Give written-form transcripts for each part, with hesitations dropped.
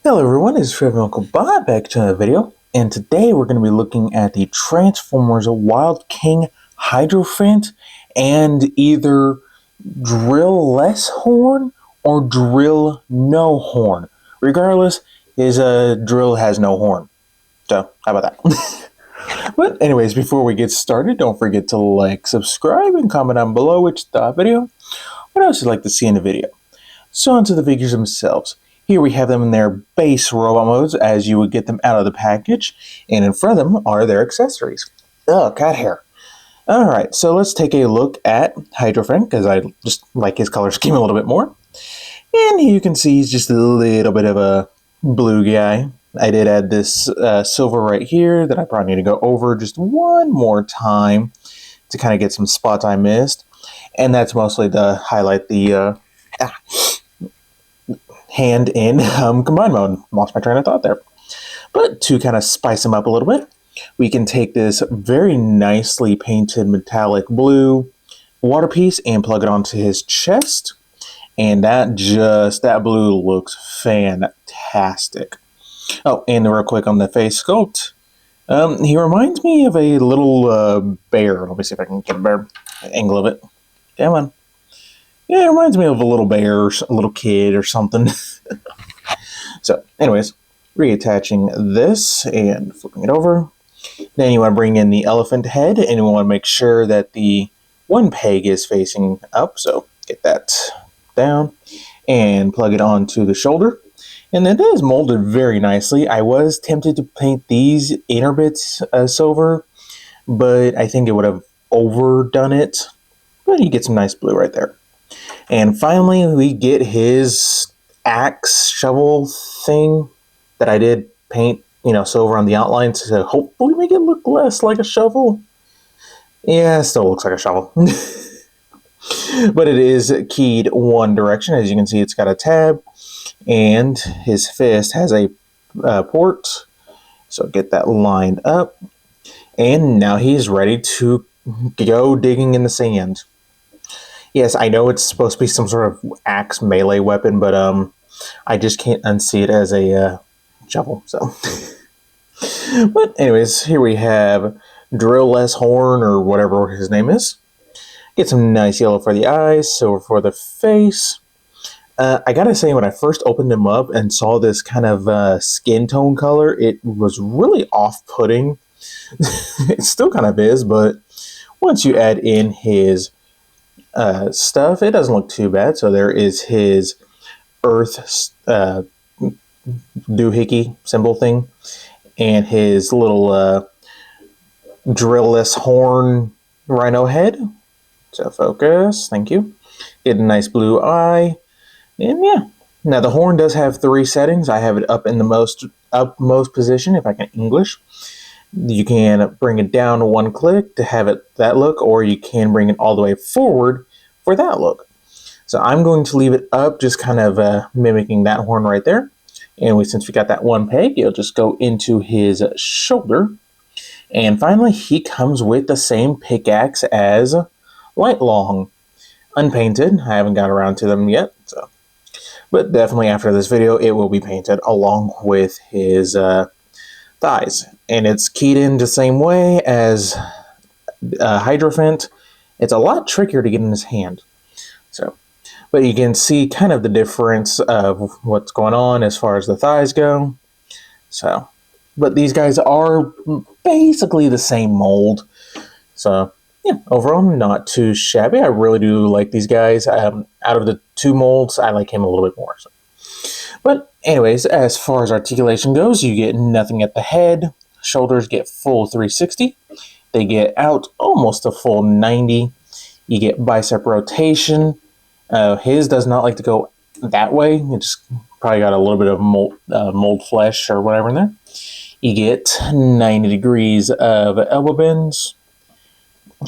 Hello everyone, it's Trevor Uncle Bob back to another video, and today we're going to be looking at the Transformers Wild King Hydrophant and either DrillLess Horn or DrillNo Horn. Regardless, his drill has no horn. So, how about that? But anyways, before we get started, don't forget to like, subscribe, and comment down below which thought video. What else you'd like to see in the video. So onto the figures themselves. Here we have them in their base robot modes as you would get them out of the package, and in front of them are their accessories. Oh, cat hair. Alright, so let's take a look at Hydrophant, because I just like his color scheme a little bit more. And here you can see he's just a little bit of a blue guy. I did add this silver right here that I probably need to go over just one more time to kind of get some spots I missed. And that's mostly to highlight the hand in combine mode. Lost my train of thought there. But to kind of spice them up a little bit, we can take this very nicely painted metallic blue water piece and plug it onto his chest. And that blue looks fantastic. Oh, and real quick on the face sculpt. He reminds me of a little bear. Let me see if I can get a better angle of it. Come on. Yeah, it reminds me of a little bear, a little kid or something. So, anyways, reattaching this and flipping it over. Then you want to bring in the elephant head, and you want to make sure that the one peg is facing up. So, get that down and plug it onto the shoulder. And it is molded very nicely. I was tempted to paint these inner bits silver, but I think it would have overdone it. But you get some nice blue right there. And finally, we get his axe shovel thing that I did paint, silver on the outlines to hopefully make it look less like a shovel. Yeah, it still looks like a shovel. But it is keyed one direction. As you can see, it's got a tab, and his fist has a port. So get that lined up. And now he's ready to go digging in the sand. Yes, I know it's supposed to be some sort of axe melee weapon, but I just can't unsee it as a shovel. So, but anyways, here we have DrillLess Horn or whatever his name is. Get some nice yellow for the eyes, silver for the face. I gotta say, when I first opened him up and saw this kind of skin tone color, it was really off-putting. It still kind of is, but once you add in his stuff, it doesn't look too bad. So there is his earth doohickey symbol thing, and his little DrillLess horn rhino head. So focus, thank you. Get a nice blue eye, and yeah. Now the horn does have 3 settings. I have it up in the upmost position, if I can English. You can bring it down one click to have it that look, or you can bring it all the way forward for that look. So I'm going to leave it up, just kind of mimicking that horn right there. And since we got that one peg, it'll just go into his shoulder. And finally, he comes with the same pickaxe as Light Long. Unpainted. I haven't got around to them yet. But definitely after this video, it will be painted along with his thighs. And it's keyed in the same way as Hydrophant. It's a lot trickier to get in his hand. So, but you can see kind of the difference of what's going on as far as the thighs go. So, but these guys are basically the same mold. So, yeah, overall, not too shabby. I really do like these guys. Out of the 2 molds, I like him a little bit more. So. But anyways, as far as articulation goes, you get nothing at the head. Shoulders get full 360. They get out almost a full 90. You get bicep rotation. His does not like to go that way. It's probably got a little bit of mold flesh or whatever in there. You get 90 degrees of elbow bends.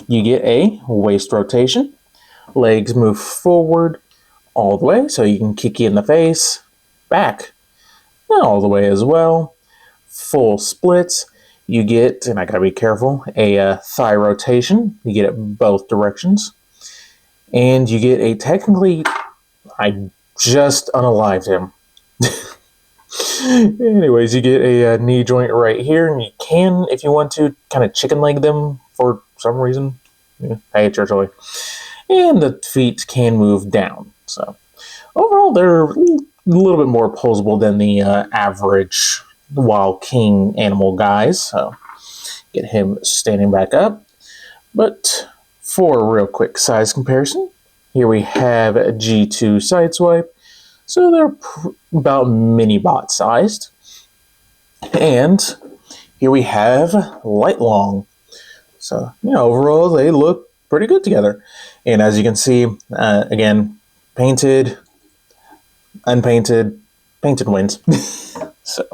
You get a waist rotation. Legs move forward all the way, so you can kick you in the face. Back all the way as well. Full splits. You get, and I gotta be careful, a thigh rotation. You get it both directions. And you get a technically, I just unalived him. Anyways, you get a knee joint right here, and you can, if you want to, kind of chicken leg them for some reason. Yeah, hey, it's your choice. And the feet can move down. So overall, they're a little bit more posable than the average Wild King animal guys. So get him standing back up. But for a real quick size comparison, here we have a G2 Sideswipe. So they're about mini bot sized. And here we have Light Long. So, overall they look pretty good together. And as you can see, again, painted, unpainted, painted wins. So,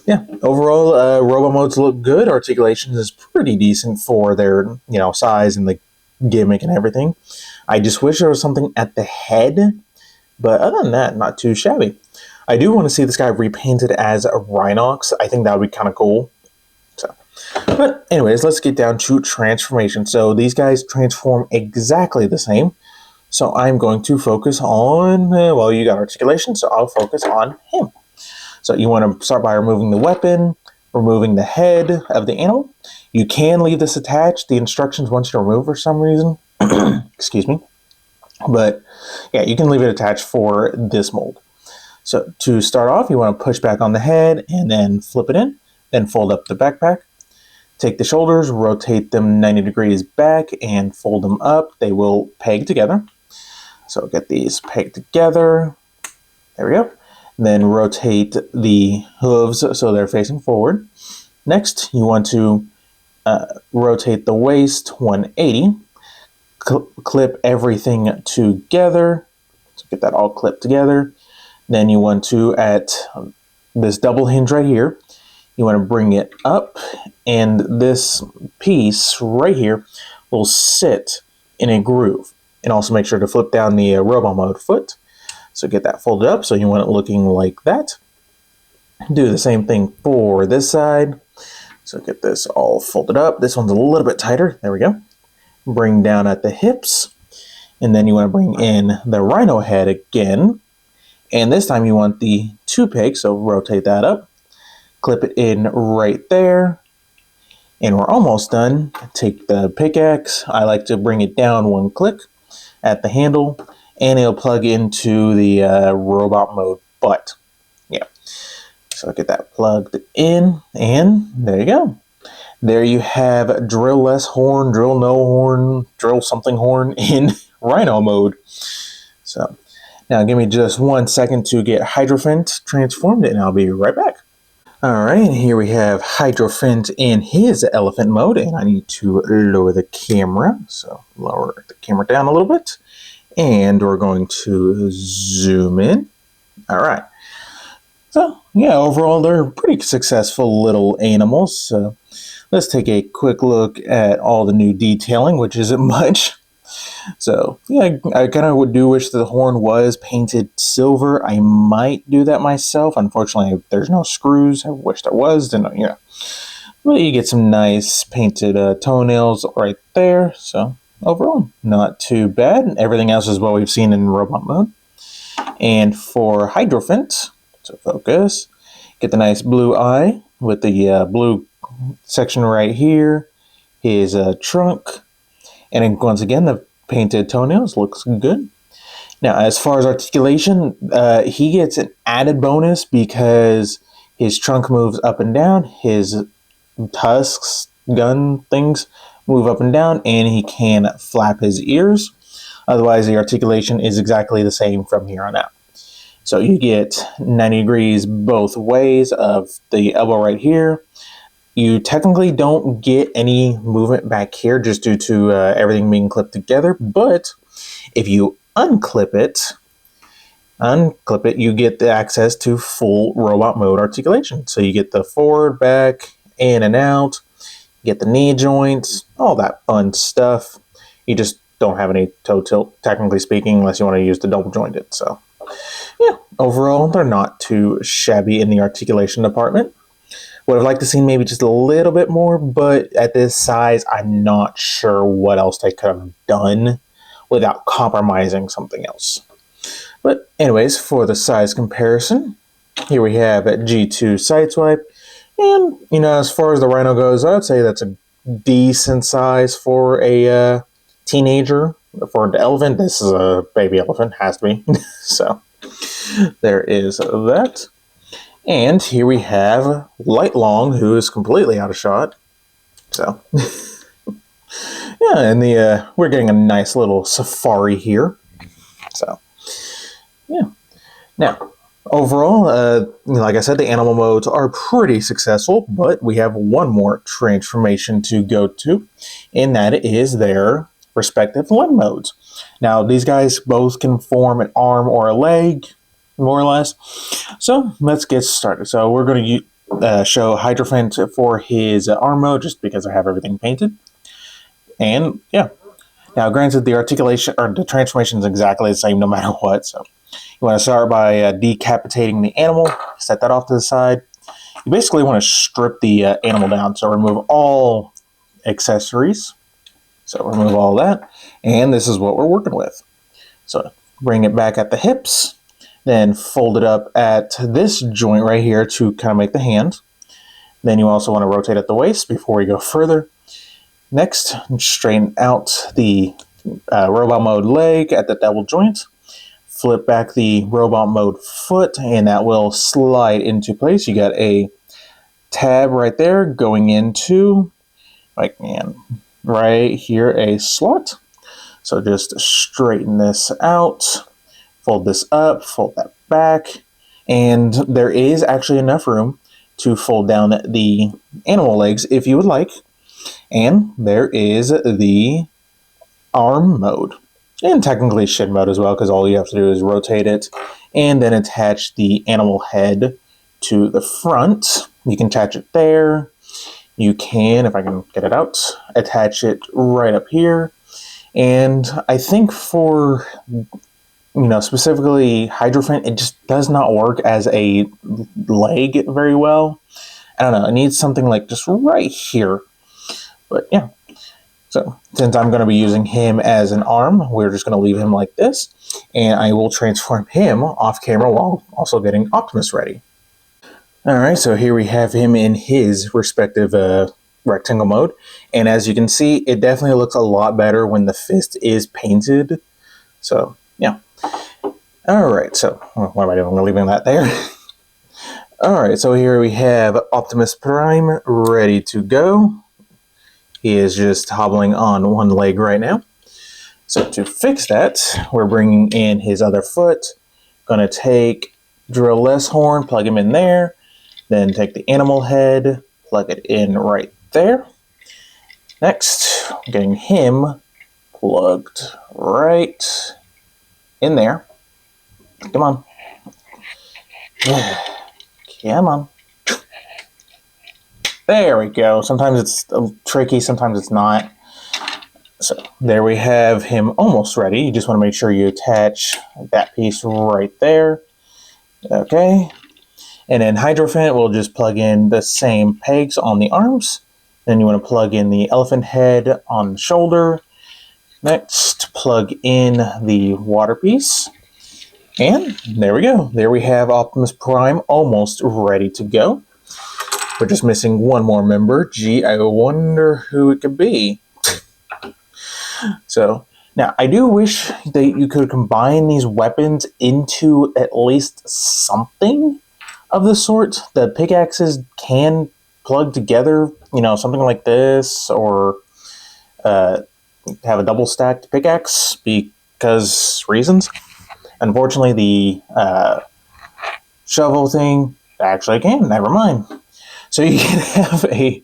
yeah, overall, robo modes look good. Articulation is pretty decent for their, size and the gimmick and everything. I just wish there was something at the head, but other than that, not too shabby. I do want to see this guy repainted as a Rhinox. I think that would be kind of cool. So, but anyways, let's get down to transformation. So these guys transform exactly the same. So I'm going to focus on, well, you got articulation, so I'll focus on him. So you want to start by removing the weapon, removing the head of the animal. You can leave this attached. The instructions want you to remove for some reason. Excuse me. But yeah, you can leave it attached for this mold. So to start off, you want to push back on the head and then flip it in. Then fold up the backpack. Take the shoulders, rotate them 90 degrees back and fold them up. They will peg together. So get these pegged together. There we go. Then rotate the hooves so they're facing forward. Next, you want to rotate the waist 180. Clip everything together. So get that all clipped together. Then you want to, at this double hinge right here, you want to bring it up, and this piece right here will sit in a groove. And also make sure to flip down the robo mode foot. So get that folded up so you want it looking like that. Do the same thing for this side. So get this all folded up. This one's a little bit tighter. There we go. Bring down at the hips. And then you want to bring in the rhino head again. And this time you want the 2 peg, so rotate that up. Clip it in right there. And we're almost done. Take the pickaxe. I like to bring it down 1 click at the handle. And it'll plug into the robot mode butt. Yeah. So get that plugged in. And there you go. There you have DrillNo Horn, Drill something horn in Rhino mode. So now give me just 1 second to get Hydrophant transformed and I'll be right back. Alright, here we have Hydrophant in his elephant mode, and I need to lower the camera. So lower the camera down a little bit. And we're going to zoom in. Alright. So yeah, overall they're pretty successful little animals. So let's take a quick look at all the new detailing, which isn't much. So yeah, I kind of do wish the horn was painted silver. I might do that myself. Unfortunately, there's no screws. I wish there was. Then but you get some nice painted toenails right there. So overall, not too bad. Everything else is what we've seen in robot mode. And for Hydrophant, so focus, get the nice blue eye with the blue section right here. His trunk. And then once again, the painted toenails looks good. Now, as far as articulation, he gets an added bonus because his trunk moves up and down, his tusks, gun things move up and down, and he can flap his ears. Otherwise, the articulation is exactly the same from here on out. So you get 90 degrees both ways of the elbow right here. You technically don't get any movement back here just due to everything being clipped together, but if you unclip it, you get the access to full robot mode articulation. So you get the forward, back, in and out, get the knee joints, all that fun stuff. You just don't have any toe tilt, technically speaking, unless you want to use the double jointed. So yeah, overall, they're not too shabby in the articulation department. Would have liked to see maybe just a little bit more, but at this size, I'm not sure what else they could have done without compromising something else. But anyways, for the size comparison, Here we have G2 Sideswipe. And, as far as the Rhino goes, I would say that's a decent size for a teenager. For the elephant, this is a baby elephant, has to be. So, there is that. And here we have Light Long, who is completely out of shot. So, yeah, and we're getting a nice little safari here. So, yeah. Now, overall, like I said, the animal modes are pretty successful, but we have one more transformation to go to, and that is their respective limb modes. Now, these guys both can form an arm or a leg, more or less. So, let's get started. So, we're going to show Hydrophant for his arm mode, just because I have everything painted. And, yeah. Now, granted, the articulation, or the transformation is exactly the same no matter what, so you want to start by decapitating the animal, set that off to the side. You basically want to strip the animal down, so remove all accessories. So remove all that, and this is what we're working with. So bring it back at the hips, then fold it up at this joint right here to kind of make the hand. Then you also want to rotate at the waist before we go further. Next, straighten out the robot mode leg at the double joint. Flip back the robot mode foot, and that will slide into place. You got a tab right there going into, and right here, a slot. So just straighten this out, fold this up, fold that back, and there is actually enough room to fold down the animal legs if you would like. And there is the arm mode. And technically shin mode as well, because all you have to do is rotate it and then attach the animal head to the front. You can attach it there. You can, if I can get it out, attach it right up here. And I think for, specifically Hydrophant, it just does not work as a leg very well. I don't know, it needs something like just right here. But yeah. So, since I'm going to be using him as an arm, we're just going to leave him like this, and I will transform him off camera while also getting Optimus ready. Alright, so here we have him in his respective rectangle mode, and as you can see, it definitely looks a lot better when the fist is painted. So, yeah. Alright, so, what am I doing? I'm leaving that there. Alright, so here we have Optimus Prime ready to go. He is just hobbling on one leg right now. So to fix that, we're bringing in his other foot. Going to take DrillNo Horn, plug him in there. Then take the animal head, plug it in right there. Next, getting him plugged right in there. Come on. Come on. There we go. Sometimes it's tricky, sometimes it's not. So there we have him almost ready. You just want to make sure you attach that piece right there. Okay. And then Hydrophant will just plug in the same pegs on the arms. Then you want to plug in the elephant head on the shoulder. Next, plug in the water piece. And there we go. There we have Optimus Prime almost ready to go. We're just missing one more member. Gee, I wonder who it could be. So, now, I do wish that you could combine these weapons into at least something of the sort. The pickaxes can plug together, something like this, or have a double-stacked pickaxe because reasons. Unfortunately, the shovel thing actually can. Never mind. So you can have a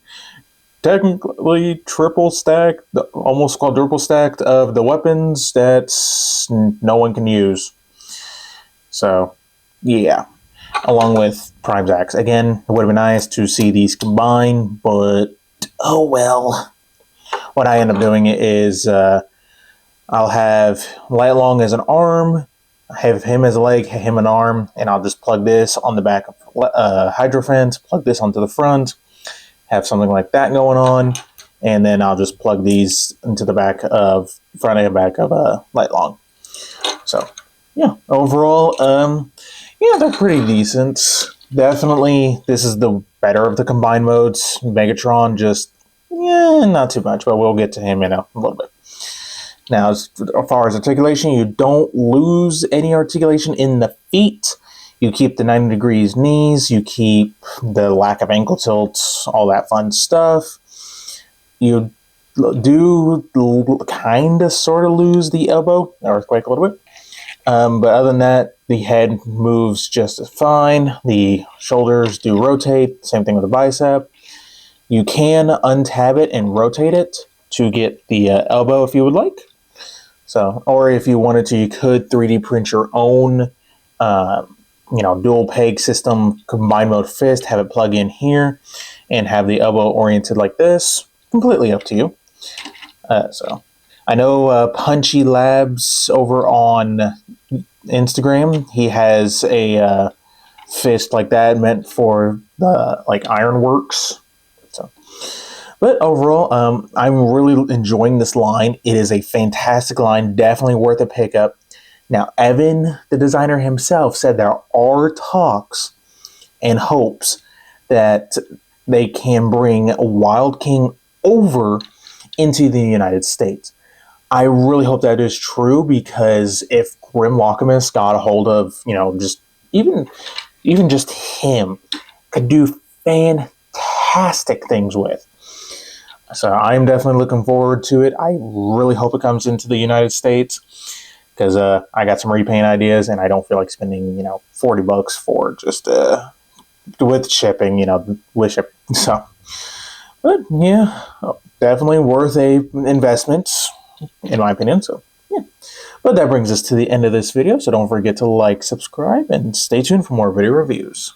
technically triple stacked, almost quadruple stacked of the weapons that no one can use. So, yeah. Along with Prime's axe. Again, it would have been nice to see these combine, but oh well. What I end up doing is I'll have Light Long as an arm, have him as a leg, him an arm, and I'll just plug this on the back of Hydrophant, plug this onto the front, have something like that going on, and then I'll just plug these into the front and back of Light Long. So, yeah, overall, Yeah, they're pretty decent. Definitely, this is the better of the combined modes. Megatron just, yeah, not too much, but we'll get to him in a little bit. Now, as far as articulation, you don't lose any articulation in the feet. You keep the 90 degrees knees, you keep the lack of ankle tilts, all that fun stuff. You do kind of sort of lose the elbow, earthquake a little bit. But other than that, the head moves just as fine. The shoulders do rotate. Same thing with the bicep. You can untab it and rotate it to get the elbow if you would like. So, or if you wanted to, you could 3D print your own, dual peg system combined mode fist. Have it plug in here, and have the elbow oriented like this. Completely up to you. So, I know Punchy Labs over on Instagram. He has a fist like that meant for the ironworks. So, but overall, I'm really enjoying this line. It is a fantastic line, definitely worth a pickup. Now, Evan, the designer himself, said there are talks and hopes that they can bring Wild King over into the United States. I really hope that is true, because if Grim Lockamus got a hold of, just even just him, could do fantastic things with. So I'm definitely looking forward to it. I really hope it comes into the United States, because I got some repaint ideas, and I don't feel like spending $40 for just with shipping, with shipping. So, but yeah, definitely worth a investment, in my opinion. So yeah, but that brings us to the end of this video. So don't forget to like, subscribe, and stay tuned for more video reviews.